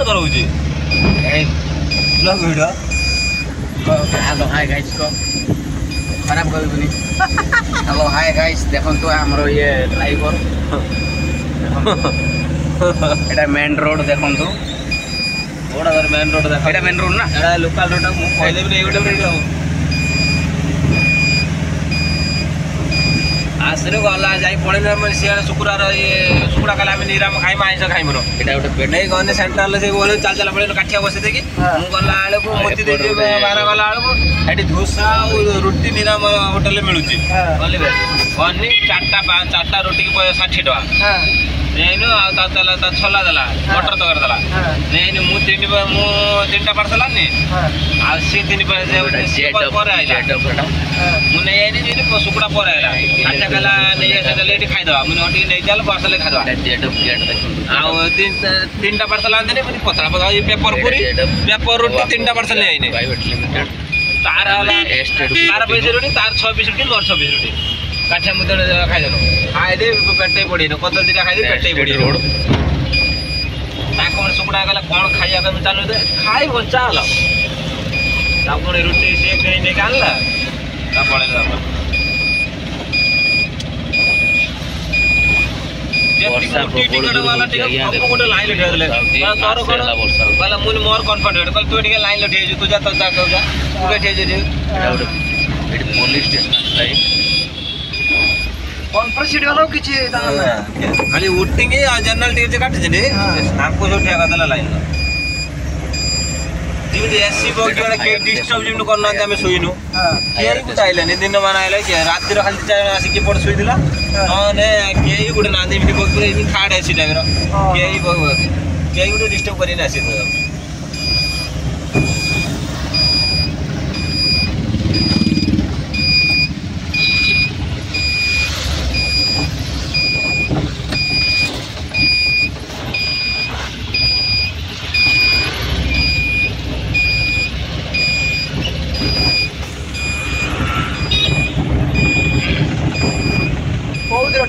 कराउछि a blog video hello hi guys को खराब करबनी hello hi guys देखंतु हमरो ये ड्राइवर एटा मेन रोड देखंतु ओडा मेन रोड देखा एटा मेन रोड ना एटा लोकल रोड मु कहले भी एगोटे रे आसरे गला जाई पड़े न सियार शुक्रवार ये शुक्रा काला में निराम खाइमा आइस खाइमर एटा गोटे पेट नहीं गने सेंट्रल से बोले चल चल पड़े काठिया बसे देखि मु गला आले को मोती दे 12 गला आले को एटी धोसा और रोटी निराम होटल में मिलुची बोले गनी चारटा रोटी के 60 टका हां नेनु आ ताला ता छोला दला मटर तगर दला नेनु मु तीनटा पार्सल आनी आ सी दिन पर आइला मु नै आनी जे सुकुड़ा पर आइला आटा कला नै आसे लेट खाइ दवा मु ओटी नै चल पार्सल खा दवा आ तीनटा पार्सल आने मने पतला पतला ये पेपर रोटी तीनटा पार्सल नै आइने प्राइवेट लिमिटेड तार वाला तार पैसे रोटी तार 26 रोटी और 26 रोटी काठिया मुदे खाइ देनो खाइ दे पेटे पड़ी न कतल दिटा खाइ दे पेटे पड़ी रोड ताको सुकुड़ा गला कोन खाइया के चालू दे खाइ बच्चा हला ताको रोटी से कहीं ने कानला ता पळे दा वर्षा टिकट वाला टिकट गोटे लाइन उठा देले तोर कोन वाला मुन मोर कॉन्फिडेंट कल तू टिके लाइन उठे तू जा तो जा तू बैठे जे एट police station side conference seat वाला किछि खाली वोटिंग जनरल टिकट जे काट जे हमको जो ठेका दला लाइन जिमि एससी बॉडी वाला के डिस्टर्ब जिमि करना हमें सोइनु केही बुझाइला नि दिन मान आइला के रात रो खाली चाय आसी के पड़ सोइ दिला ने केही गुडे नांदी मिठी बकरे इन खाड एसी टाइम रो केही गुडे डिस्टर्ब करी ना आसी तो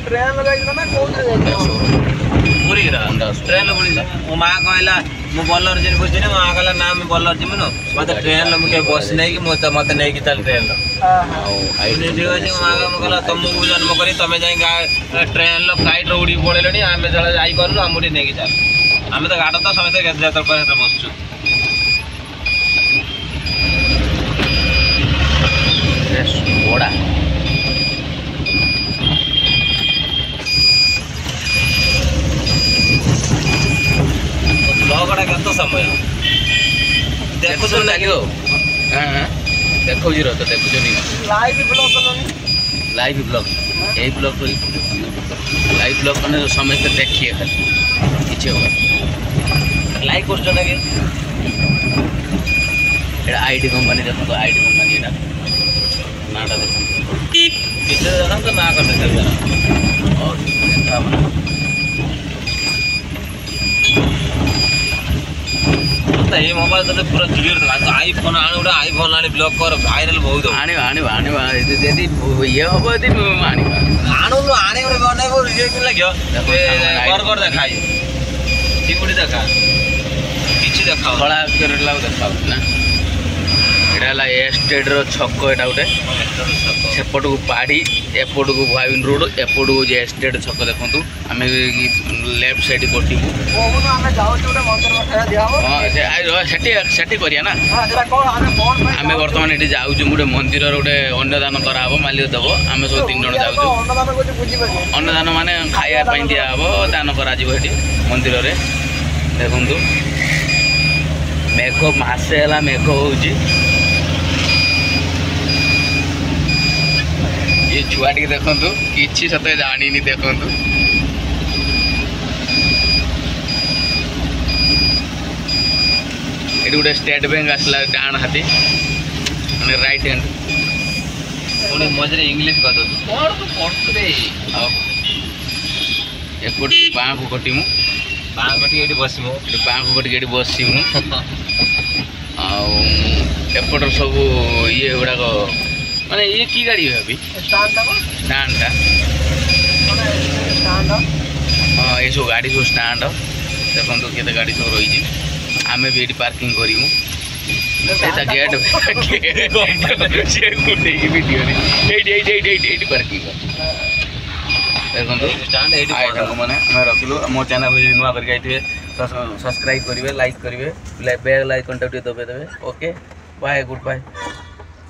ट्रेन लगाई ना कोउदरे पूरी ट्रेन बोली मो माँ कहला मु बलर जे बुझिने माँ कहला ना मैं बलर जिमु न मते ट्रेन मुके बस नै कि मते नै कि चल ट्रेन आईने जे माँ कहला तुमको जन्म करी तमे जाई ट्रेन लो फ्लाइट रो उड़ी पळेलनी आमे जला जाई करलु आमुडी नै कि चल आमे त गाडा त समेत गेस जातर पर हेत बसछु बड़ा ब्लॉगड़ा केतो समय देखो तो लागियो हां देखो जीरो तो देखो जो नहीं लाइव ब्लॉग करनी लाइव ब्लॉग ए ब्लॉग तो लाइव ब्लॉग करने समय से देखिए खाली पीछे होगा लाइक कर जो लगे एटा आईडी कंपनी देखो तो आईडी कंपनी एटा नाटा देखो पीछे जाना तो ना कर देते और देखा बना ये मोबाइल तो पूरा क्लियर था आईफोन आने आईफोन आने ब्लॉक कर वायरल बहुत आने यदि ये हम यदि आने बनाइबो रिजेक्ट लाग्यो बर्गर देखाई चिंगुड़ी देखा किछि देखा बड़ा केरेट लाग देखा ना एटा एस्टेट रो छक एटा गोटे सेपट को पहाड़ी एपट को भाविन रोड एपट को जे एस्टेट छक देखंतु आमे लेफ्ट साइड कोटिबु कोन आमे जाउ जोटे मंदिर में खाया दियाबो हां सेठी करिया ना हां जेरा कोन आमे वर्तमान एठी जाउ जे गुटे मंदिर रो गोटे अन्नदान कराबो मालिक देबो आमे सब तीन जण जाउ अन्नदान को बुझी पारे अन्नदान माने खाया पई दिया हबो दान करा जिवो एठी मंदिर रे देखंतु मेघ मासे हला मेघ होउची ये छुआ टी देखंतु किछि सते जानी नी देखंतु एटी गोटे स्टेट बैंक आसला डाण हाथी माने राइट हैंड कोने मजरे इंग्लिश कह दो कोन तू पढ़त रे एपट बाँ को कटिमु बाँ कटी एटी बसिमु एटी बाँ को कटी एटी बसिमु आ एपटर सब ये गुडा को माने ये की गाड़ी है अभी स्टैंड ता हाँ ये सब गाड़ी सब स्टैंड देखो केते गाड़ी सब रही आम भी ये पार्किंग करूँ गेट वीडियो पार्किंग देखो मैंने आम रखिलु मो चैनल नुआ करके सब्सक्राइब करेंगे लाइक करेंगे बेल आइकन दबे देवे ओके बाय गुड बाय।